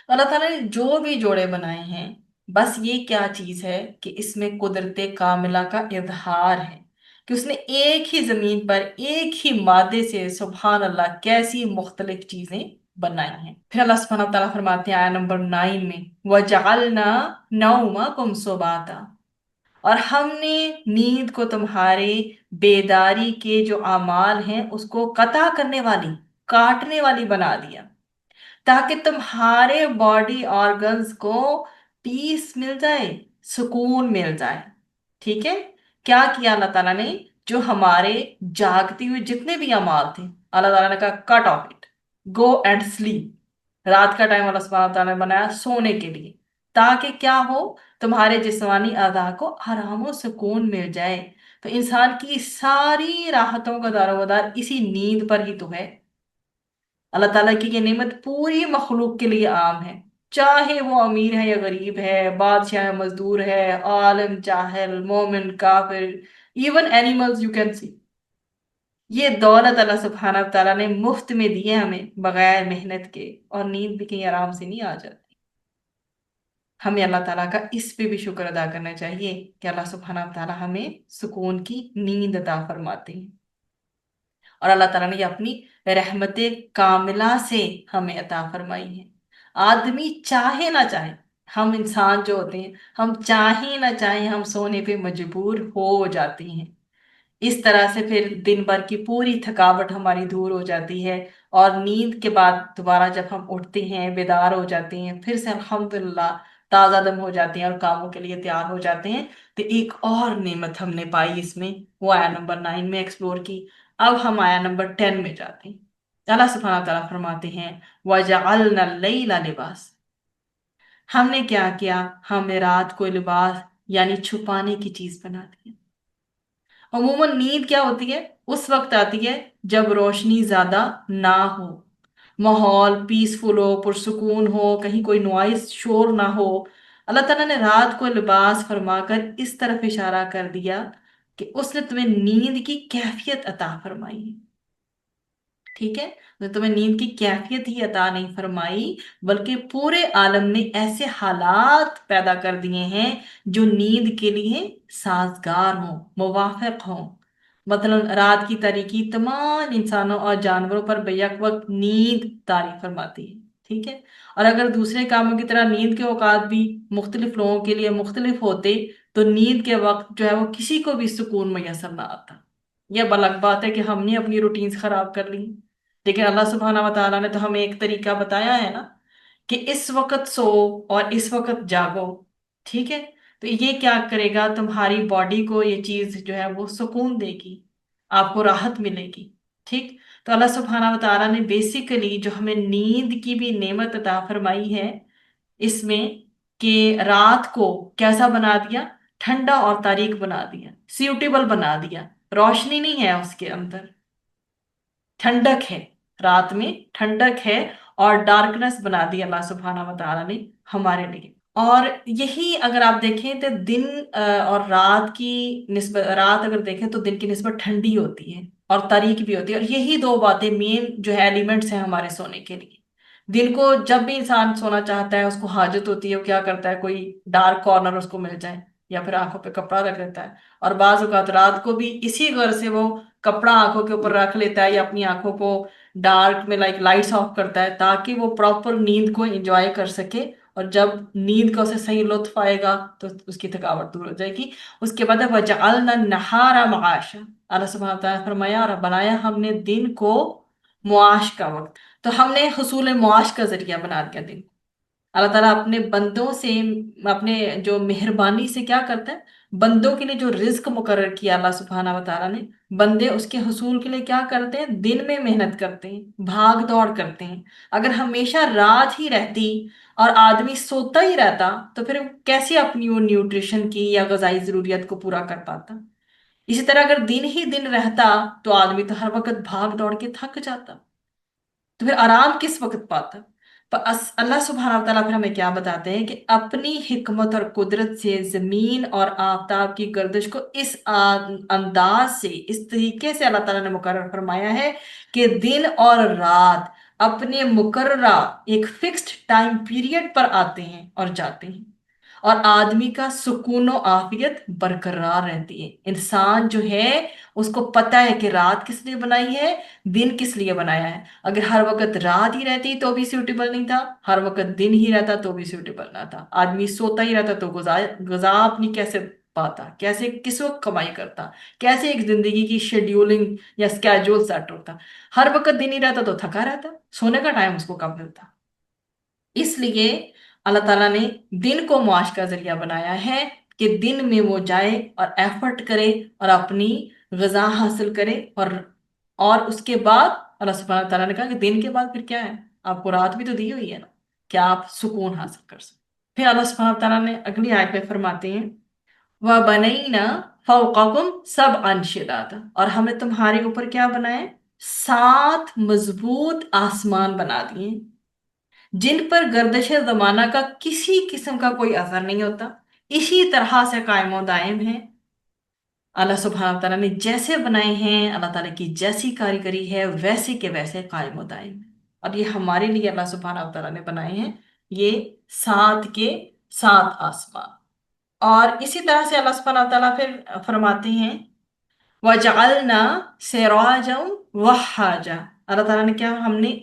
अल्लाह ताला ने जो भी जोड़े बनाए हैं, बस ये क्या चीज है कि इसमें कुदरत कामिला का इजहार है कि उसने एक ही जमीन पर एक ही मादे से सुभान अल्लाह कैसी मुख्तलिफ चीजें बनाई हैं। फिर अल्लाह सुब्हानहू व तआला फरमाते हैं आया नंबर 9 में, वजअलना नौमकुम सुबाता, और हमने नींद को तुम्हारे बेदारी के जो अमाल हैं उसको कता करने वाली, काटने वाली बना दिया, ताकि तुम्हारे बॉडी ऑर्गन्स को पीस मिल जाए, सुकून मिल जाए। ठीक है। क्या किया अल्लाह ताला ने? जो हमारे जागती हुए जितने भी अमाल थे, अल्लाह ताला ने कहा cut off it, go and sleep. रात का टाइम अल्लाह सुब्हानहू व तआला ने बनाया सोने के लिए, ताकि क्या हो? तुम्हारे जिस्मानी अदा को आराम और सुकून मिल जाए। तो इंसान की सारी राहतों का दारोमदार इसी नींद पर ही तो है। अल्लाह ताला की ये नेमत पूरी मखलूक के लिए आम है, चाहे वो अमीर है या गरीब है, बादशाह है, मजदूर है, आलिम जाहिल, मोमिन काफिर, even animals you can see. ये दौलत अल्लाह सुब्हानहू व तआला ने मुफ्त में दी है हमें बगैर मेहनत के, और नींद भी कहीं आराम से नहीं आ जाती। हमें अल्लाह ताला का इस पे भी शुक्र अदा करना चाहिए कि अल्लाह सुब्हानहू व तआला हमें सुकून की नींद अता फरमाते हैं। और अल्लाह ताला ने ये अपनी रहमत कामिला से हमें अता फरमाई है। आदमी चाहे ना चाहे, हम इंसान जो होते हैं, हम चाहे ना चाहे हम सोने पे मजबूर हो जाते हैं। इस तरह से फिर दिन भर की पूरी थकावट हमारी दूर हो जाती है। और नींद के बाद दोबारा जब हम उठते हैं, बेदार हो जाते हैं, फिर से अल्हम्दुलिल्लाह ताज़ा दम हो जाते हैं और कामों के लिए तैयार हो जाते हैं। तो एक और नेमत हमने पाई इसमें, वो आया नंबर 9 में एक्सप्लोर की। अब हम आया नंबर 10 में जाते हैं। अल्लाह सुब्हानहू व तआला फरमाते हैं, वजअलना लैला लिबास। हमने क्या किया, हमने रात को लिबास यानी छुपाने की चीज बना दी। अमूमन नींद क्या होती है, उस वक्त आती है जब रोशनी ज्यादा ना हो, माहौल पीसफुल हो, पुरसुकून हो, कहीं कोई नॉइस शोर ना हो। अल्लाह ताला ने रात को लिबास फरमाकर इस तरफ इशारा कर दिया कि उसने तुम्हें नींद की कैफियत अता फरमाई है। ठीक है, तो तुम्हें नींद की कैफियत ही अता नहीं फरमाई, बल्कि पूरे आलम ने ऐसे हालात पैदा कर दिए हैं जो नींद के लिए साजगार हो, मुवाफिक हो। मतलब रात की तारीकी तमाम इंसानों और जानवरों पर बेयक वक्त नींद तारी फरमाती है। ठीक है, और अगर दूसरे कामों की तरह नींद के औकात भी मुख्तलिफ लोगों के लिए मुख्तलिफ होते, तो नींद के वक्त जो है वो किसी को भी सुकून मैसर ना आता। यह अलग बात है कि हमने अपनी रूटीन्स खराब कर ली, लेकिन अल्लाह सुब्हाना व तआला ने तो हमें एक तरीका बताया है ना कि इस वक्त सो और इस वक्त जागो। ठीक है, तो ये क्या करेगा, तुम्हारी बॉडी को ये चीज जो है वो सुकून देगी, आपको राहत मिलेगी। ठीक, तो अल्लाह सुब्हाना व तआला ने बेसिकली जो हमें नींद की भी नेमत अता फरमाई है इसमें, कि रात को कैसा बना दिया, ठंडा और तारीक बना दिया, सूटेबल बना दिया। रोशनी नहीं है उसके अंदर, ठंडक है, रात में ठंडक है, और डार्कनेस बना दी अल्लाह सुब्हाना व तआला ने हमारे लिए। और यही अगर आप देखें तो दिन और रात की निस्बत, रात अगर देखें तो दिन की निस्बत ठंडी होती है और तारीक भी होती है, और यही दो बातें मेन जो है एलिमेंट्स हैं हमारे सोने के लिए। दिन को जब भी इंसान सोना चाहता है, उसको हाजत होती है, वो क्या करता है, कोई डार्क कॉर्नर उसको मिल जाए या फिर आंखों पे कपड़ा रख लेता है। और बाज औक़ात रात को भी इसी घर से वो कपड़ा आंखों के ऊपर रख लेता है या अपनी आंखों को डार्क में लाइट्स ऑफ करता है, ताकि वो प्रॉपर नींद को एंजॉय कर सके। और जब नींद का उसे सही लुत्फ आएगा तो उसकी थकावट दूर हो जाएगी। उसके बाद वजअलना नहारा मआशा, अल्लाह सुब्हानहू व तआला ने फरमाया और बनाया हमने दिन को मुआश का वक्त। तो हमने हुसूल मुआश का जरिया बना दिया दिन। अल्लाह ताला अपने बंदों से, अपने जो मेहरबानी से क्या करता है, बंदों के लिए जो रिज्क मुकर्रर किया अल्लाह सुब्हाना व तआला ने, बंदे उसके हुसूल के लिए क्या करते हैं, दिन में मेहनत करते हैं, भाग दौड़ करते हैं। अगर हमेशा रात ही रहती और आदमी सोता ही रहता, तो फिर वो कैसे अपनी वो न्यूट्रिशन की या गजाई जरूरियत को पूरा कर पाता। इसी तरह अगर दिन ही दिन रहता, तो आदमी तो हर वक्त भाग दौड़ के थक जाता, तो फिर आराम किस वक्त पाता। पर अल्लाह सुब्हानहू व तआला फिर हमें क्या बताते हैं कि अपनी हिकमत और कुदरत से जमीन और आफताब की गर्दिश को इस अंदाज से, इस तरीके से अल्लाह ताला ने मुकर्रर फरमाया है कि दिन और रात अपने मुकर्ररा एक फिक्स्ड टाइम पीरियड पर आते हैं और जाते हैं, और आदमी का सुकून और आफियत बरकरार रहती है। इंसान जो है उसको पता है कि रात किस लिए बनाई है, दिन किस लिए बनाया है। अगर हर वक्त रात ही रहती तो भी सूटेबल नहीं था, हर वक्त दिन ही रहता तो भी सूटेबल ना था। आदमी सोता ही रहता तो गुजा गुजा अपनी कैसे पाता, कैसे किस वक्त कमाई करता, कैसे एक जिंदगी की शेड्यूलिंग या स्केड्यूल सेट होता। हर वक्त दिन ही रहता तो थका रहता, सोने का टाइम उसको कब मिलता। इसलिए अल्लाह ताला ने दिन को मुआश का जरिया बनाया है कि दिन में वो जाए और एफर्ट करे और अपनी गजा हासिल करे। और उसके बाद अल्लाह सुब्हानहू व तआला ने कहा कि दिन के बाद फिर क्या है, आपको रात भी तो दी हुई है ना, क्या आप सुकून हासिल कर सकें। फिर अल्लाह सुब्हानहू व तआला ने अगली आयत में फरमाते हैं, वह बनईना फौककुम सब शिदादा, और हमने तुम्हारे ऊपर क्या बनाए, 7 मजबूत आसमान बना दिए जिन पर गर्दिश जमाना का किसी किस्म का कोई असर नहीं होता, इसी तरह से कायम दायम है। अल्लाह सुब्हानहू व तआला ने जैसे बनाए हैं, अल्लाह ताला की जैसी कारीगरी है, वैसे के वैसे कायम दायम है। और ये हमारे लिए अल्लाह सुब्हानहू व तआला ने बनाए हैं, ये 7 के 7 आसमान। और इसी तरह से अल्लाह सुब्हानहू व तआला फिर फरमाते हैं, वजअलना सिराजम वहाजा, अल्लाह ताला ने क्या, हमने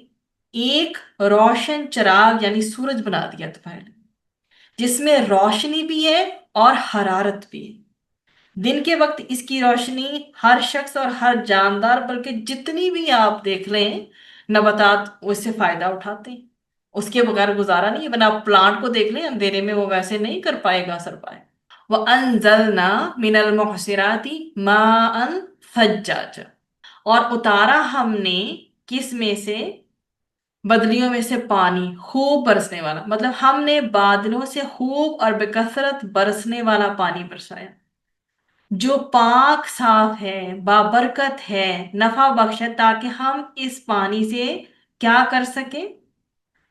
एक रोशन चिराग यानी सूरज बना दिया तुम्हारे लिए। जिसमें रोशनी भी है और हरारत भी है। दिन के वक्त इसकी रोशनी हर शख्स और हर जानदार, बल्कि जितनी भी आप देख लें नबातात, उससे फायदा उठाते हैं। उसके बगैर गुजारा नहीं है। बना आप प्लांट को देख लें अंधेरे में, वो वैसे नहीं कर पाएगा सरवाइव। व अनजलना मिनल मुहसिराती माअन सज्जाज, और उतारा हमने किस में से, बदलियों में से पानी खूब बरसने वाला, मतलब हमने बादलों से खूब और बेकसरत बरसने वाला पानी बरसाया, जो पाक साफ है, बाबरकत है, नफा बख्श है, ताकि हम इस पानी से क्या कर सके,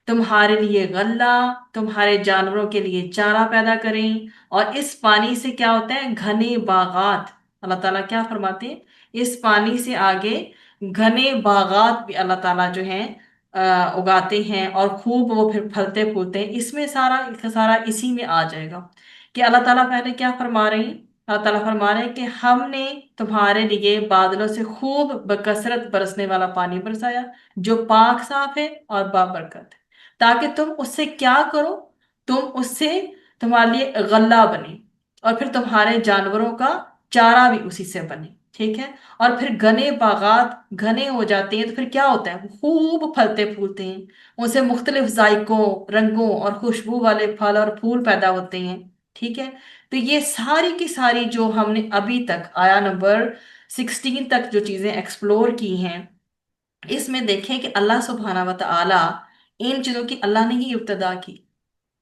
तुम्हारे लिए गल्ला, तुम्हारे जानवरों के लिए चारा पैदा करें। और इस पानी से क्या होता है, घने बागात, अल्लाह ताला क्या फरमाते हैं, इस पानी से आगे घने बागात भी अल्लाह ताला जो है उगाते हैं, और खूब वो फिर फलते फूलते हैं। इसमें सारा का सारा इसी में आ जाएगा कि अल्लाह ताला पहले क्या फरमा रहे हैं। अल्लाह ताला फरमा रहे हैं कि हमने तुम्हारे लिए बादलों से खूब बकसरत बरसने वाला पानी बरसाया, जो पाक साफ है और बाबरकत है, ताकि तुम उससे क्या करो, तुम उससे तुम्हारे लिए गल्ला बने, और फिर तुम्हारे जानवरों का चारा भी उसी से बने। ठीक है। और फिर घने बागात घने हो जाते हैं तो फिर क्या होता है, वो खूब फलते फूलते हैं, उनसे मुख्तलिफ जायकों, रंगों और खुशबू वाले फल और फूल पैदा होते हैं। ठीक है। तो ये सारी की सारी जो हमने अभी तक आया नंबर 16 तक जो चीजें एक्सप्लोर की हैं, इसमें देखें कि अल्लाह सुब्हाना व तआला, इन चीजों की अल्लाह ने ही इब्तदा की।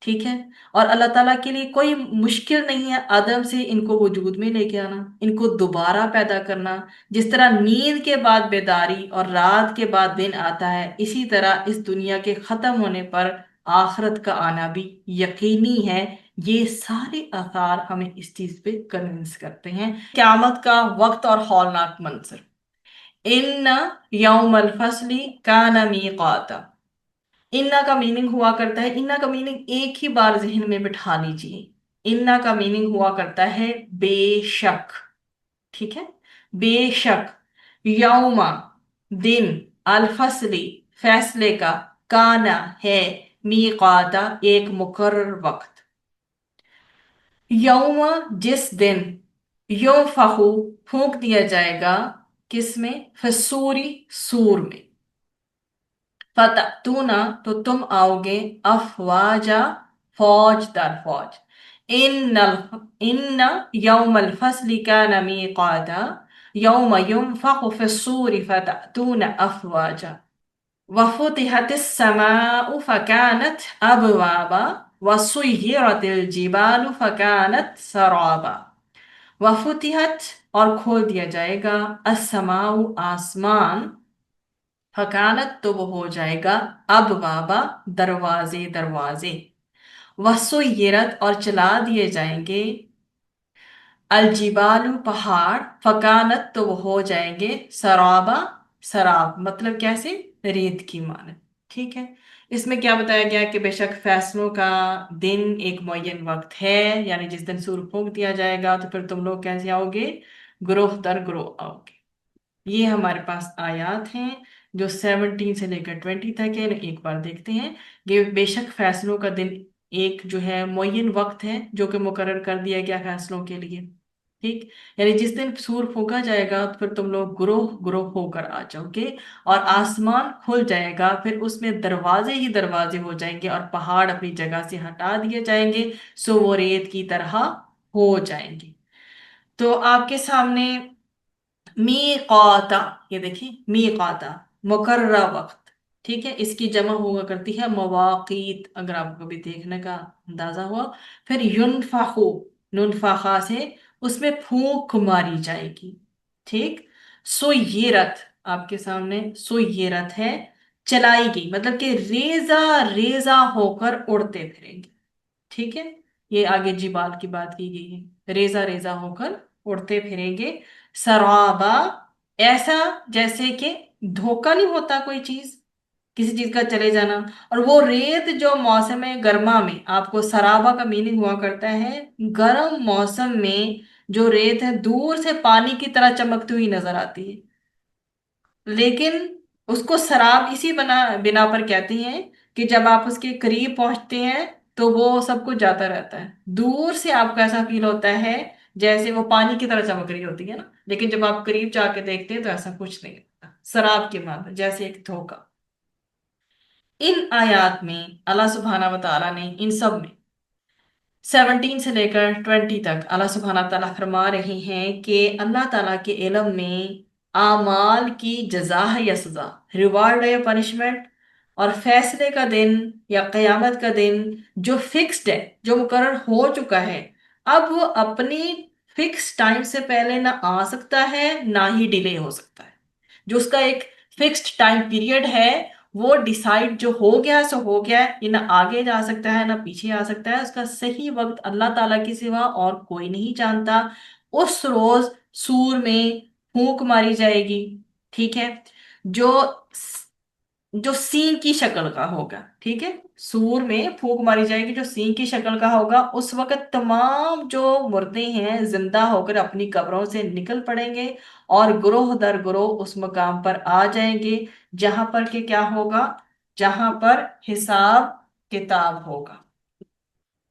ठीक है। और अल्लाह ताला के लिए कोई मुश्किल नहीं है आदम से इनको वजूद में लेके आना, इनको दोबारा पैदा करना। जिस तरह नींद के बाद बेदारी और रात के बाद दिन आता है, इसी तरह इस दुनिया के खत्म होने पर आखिरत का आना भी यकीनी है। ये सारे आसार हमें इस चीज पे कन्विंस करते हैं। क़यामत का वक्त और हौलनाक मंजर। इन यौमल फसली काना मीकाता। इन्ना का मीनिंग हुआ करता है, इन्ना का मीनिंग एक ही बार जहन में बिठा लीजिए। इन्ना का मीनिंग हुआ करता है बेशक। ठीक है। बेशक, यौमा दिन, अलफसली फैसले का, काना है, मीकाता एक मुकर्रर वक्त। यौमा जिस दिन, युफखु फूंक दिया जाएगा, किसमें, फसूरी सूर में, फतूना तो तुम आओगे, अफवाजा फौज दर फौज। इन इन यौमल फसली कान मीकाता, यौम युनफखु फिस्सूरी फतून अफवाजा, वफुतिहतिस समाउ फकानत अबवाबा, वसुय्यिरतिल जिबालु फकानत सराबा। वफुतिहत और खोल दिया जाएगा, अस्समाउ आसमान, फकानत तो वो हो जाएगा, अब बाबा दरवाजे दरवाजे, वसुय्यरत और चला दिए जाएंगे, अलजिबालु पहाड़, फकानत तो वो हो जाएंगे, सराबा सराब, मतलब कैसे, रेत की मानत। ठीक है। इसमें क्या बताया गया कि बेशक फैसलों का दिन एक मुअय्यन वक्त है, यानी जिस दिन सूर फूंक दिया जाएगा तो फिर तुम लोग कैसे आओगे, ग्रोह दर ग्रोह आओगे। ये हमारे पास आयात हैं जो 17 से लेकर 20 तक है। एक बार देखते हैं कि बेशक फैसलों का दिन एक जो है मुअय्यन वक्त है, जो कि मुकर्रर कर दिया गया फैसलों के लिए। ठीक। यानी जिस दिन सूर फूंका जाएगा तो फिर तुम लोग ग्रोह ग्रोह होकर आ जाओगे, और आसमान खुल जाएगा, फिर उसमें दरवाजे ही दरवाजे हो जाएंगे, और पहाड़ अपनी जगह से हटा दिए जाएंगे, सो वो रेत की तरह हो जाएंगे। तो आपके सामने मीकाता, ये देखिए मीकाता, मुकर्ररा वक्त। ठीक है। इसकी जमा हुआ करती है मवाकीत, अगर आपको कभी देखने का अंदाजा हुआ। फिर युनफाखु, नुनफाखा से उसमें फूंक मारी जाएगी। ठीक। सो ये रथ, आपके सामने सो ये रथ है, चलाई गई, मतलब कि रेजा रेजा होकर उड़ते फिरेंगे। ठीक है। ये आगे जिबाल की बात की गई है, रेजा रेजा होकर उड़ते फिरेंगे। सराबा, ऐसा जैसे कि धोखा नहीं होता कोई चीज, किसी चीज का चले जाना। और वो रेत जो मौसम गर्मा में, आपको सराबा का मीनिंग हुआ करता है गर्म मौसम में जो रेत है दूर से पानी की तरह चमकती हुई नजर आती है, लेकिन उसको शराब इसी बना बिना पर कहते हैं कि जब आप उसके करीब पहुंचते हैं तो वो सब कुछ जाता रहता है। दूर से आपको ऐसा फील होता है जैसे वो पानी की तरह चमक रही होती है ना, लेकिन जब आप करीब जाके देखते हैं तो ऐसा कुछ नहीं होता, शराब के मानो जैसे एक धोखा। इन आयात में अल्लाह सुब्हाना व तआला ने इन सब में 17 से लेकर 20 तक अल्लाह सुब्हाना ताला फरमा रहे हैं कि अल्लाह ताला के इल्म में आमाल की जजा है या सजा, रिवार्ड है या पनिशमेंट, और फैसले का दिन या कयामत का दिन जो फिक्स्ड है, जो मुकर्रर हो चुका है, अब वो अपनी फिक्स टाइम से पहले ना आ सकता है ना ही डिले हो सकता है। जो उसका एक फिक्स्ड टाइम पीरियड है, वो डिसाइड जो हो गया सो हो गया है, ये ना आगे जा सकता है ना पीछे आ सकता है। उसका सही वक्त अल्लाह ताला के सिवा और कोई नहीं जानता। उस रोज सूर में फूंक मारी जाएगी, ठीक है, जो जो सिंह की शक्ल का होगा, ठीक है, सूर में फूंक मारी जाएगी जो सिंह की शक्ल का होगा। उस वक्त तमाम जो मुर्दे हैं जिंदा होकर अपनी कब्रों से निकल पड़ेंगे और ग्रोह दर ग्रोह उस मकाम पर आ जाएंगे जहां पर के क्या होगा, जहां पर हिसाब किताब होगा,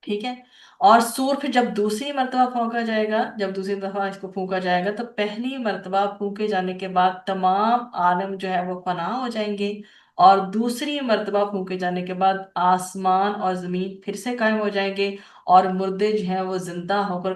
ठीक है। और सूर फिर जब दूसरी मर्तबा फूंका जाएगा, जब दूसरी दफा इसको फूंका जाएगा, तो पहली मर्तबा फूंके जाने के बाद तमाम आलम जो है वो फना हो जाएंगे, और दूसरी मर्तबा फूंके जाने के बाद आसमान और जमीन फिर से कायम हो जाएंगे और मुर्दे जो हैं वो जिंदा होकर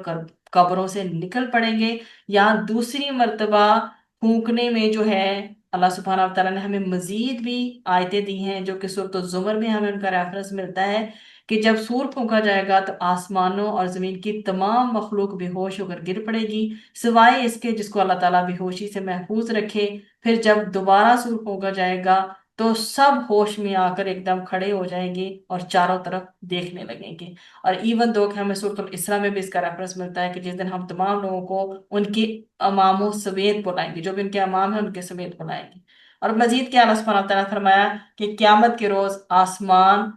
कब्रों से निकल पड़ेंगे। यहाँ दूसरी मर्तबा फूंकने में जो है अल्लाह सुब्हानहू व तआला ने हमें मजीद भी आयतें दी हैं, जो कि सूरत ज़ुमर में हमें उनका रेफरेंस मिलता है कि जब सूर फूंका जाएगा तो आसमानों और जमीन की तमाम मखलूक बेहोश होकर गिर पड़ेगी, सिवाय इसके जिसको अल्लाह ताला बेहोशी से महफूज रखे। फिर जब दोबारा सूर फूंका जाएगा तो सब होश में आकर एकदम खड़े हो जाएंगे और चारों तरफ देखने लगेंगे। और इवन दो कि हमें सूरत इसरा में भी इसका रेफरेंस मिलता है कि जिस दिन हम तमाम लोगों को उनके अमामों समेत बुलाएंगे, जो भी उनके अमाम है उनके समेत बुलाएंगे। और मजीद क्या अल्लाह सुब्हानहू व तआला ने फरमाया कि क्यामत के रोज आसमान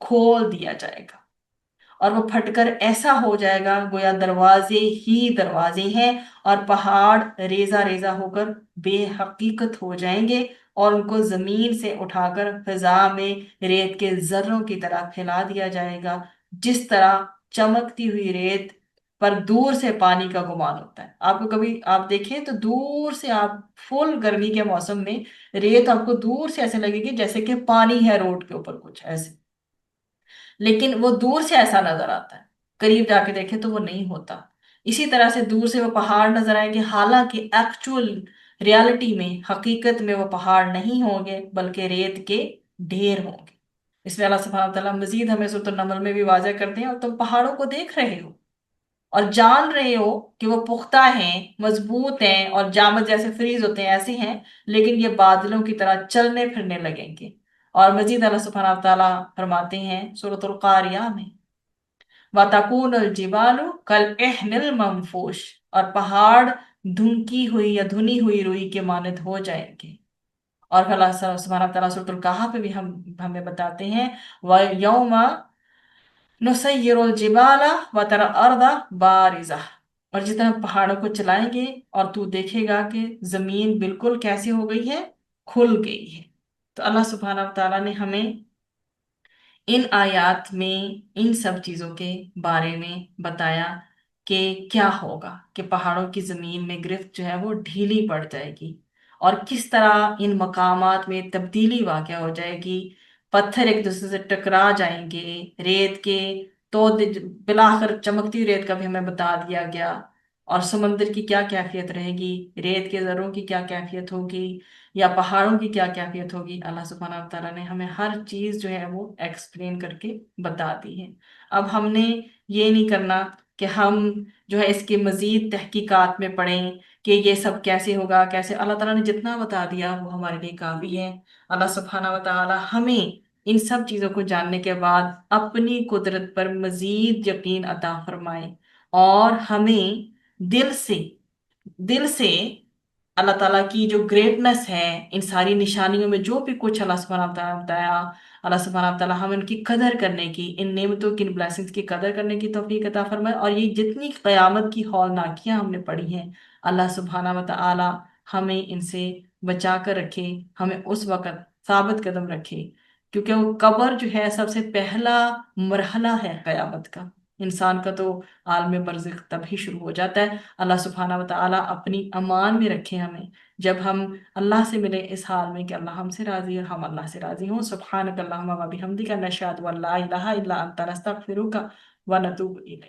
खोल दिया जाएगा और वो फटकर ऐसा हो जाएगा गोया दरवाजे ही दरवाजे हैं, और पहाड़ रेजा रेजा होकर बेहकीकत हो जाएंगे और उनको जमीन से उठाकर फिजा में रेत के जर्रों की तरह फैला दिया जाएगा, जिस तरह चमकती हुई रेत पर दूर से पानी का गुमान होता है। आपको कभी आप देखें तो दूर से आप फुल गर्मी के मौसम में रेत आपको दूर से ऐसे लगेगी जैसे कि पानी है रोड के ऊपर, कुछ ऐसे, लेकिन वो दूर से ऐसा नजर आता है, करीब जाके देखे तो वो नहीं होता। इसी तरह से दूर से वो पहाड़ नजर आएंगे, हालांकि एक्चुअल रियलिटी में हकीकत में वो पहाड़ नहीं होंगे बल्कि रेत के ढेर होंगे। इसमें अल्लाह सुब्हानहू व तआला मजीद हमें सूरत नमल में भी वाज़ह करते हैं, और तुम पहाड़ों को देख रहे हो और जान रहे हो कि वो पुख्ता हैं, मजबूत हैं और जामद जैसे फ्रीज होते हैं ऐसे हैं, लेकिन ये बादलों की तरह चलने फिरने लगेंगे। और मजीद अल्लाह सुब्हानहू व तआला फरमाते हैं सूरतुल कारिया में, वतकूनुल जिबालु कल एहनिल मंफूश, और पहाड़ धुनकी हुई या धुनी हुई रुई के मानद हो जाएंगे। और फिर अल्लाह सुब्हानहू व तआला सूरतुल कहाफ में भी हमें बताते हैं, व यौमा नुसय्यिरुल जिबाला व तरा अर्दा बारिजा, और जितना हम पहाड़ों को चलाएंगे और तू देखेगा कि जमीन बिल्कुल कैसी हो गई है, खुल गई है। तो अल्लाह सुब्हानहू व तआला ने हमें इन आयात में इन सब चीजों के बारे में बताया कि क्या होगा, कि पहाड़ों की जमीन में गिरफ्त जो है वो ढीली पड़ जाएगी और किस तरह इन मकामात में तब्दीली वाक़या हो जाएगी। पत्थर एक दूसरे से टकरा जाएंगे, रेत के तो बिलाकर चमकती हुई रेत का भी हमें बता दिया गया, और समंदर की क्या कैफियत रहेगी, रेत के जरों की क्या कैफियत होगी, या पहाड़ों की क्या कैफियत होगी। अल्लाह सुब्हानहू व तआला ने हमें हर चीज जो है वो एक्सप्लेन करके बता दी है। अब हमने ये नहीं करना कि हम जो है इसके मजीद तहकीकात में पढ़ें कि ये सब कैसे होगा कैसे। अल्लाह ताला ने जितना बता दिया वो हमारे लिए काफी है। अल्लाह सुब्हानहू व तआला हमें इन सब चीजों को जानने के बाद अपनी कुदरत पर मजीद यकीन अता फरमाए, और हमें दिल से दिल से अल्लाह ताला की जो ग्रेटनेस है, इन सारी निशानियों में जो भी कुछ अल्लाह सुब्हानहू व तआला ने बताया, अल्लाह सुब्हानहू व तआला हमें उनकी कदर करने की, इन नेमतों की, इन ब्लेसिंग्स की कदर करने की तौफीक अता फरमाए। और ये जितनी क़यामत की हौलनाकियां हमने पढ़ी हैं, अल्लाह सुब्हानहू व तआला हमें इनसे बचा कर रखे, हमें उस वक़्त साबित कदम रखे کیونکہ وہ قبر جو ہے سب سے پہلا مرحلہ ہے قیامت کا، انسان کا تو عالم برزخ تب ہی شروع ہو جاتا ہے۔ اللہ سبحانہ و تعالیٰ اپنی امان میں رکھے ہمیں، جب ہم اللہ سے ملیں اس حال میں کہ اللہ ہم سے راضی اور ہم اللہ سے راضی ہوں۔ سبحانک اللہم و بحمدک نشہد ان لا الہ الا انت نستغفرک و نتوب الیک۔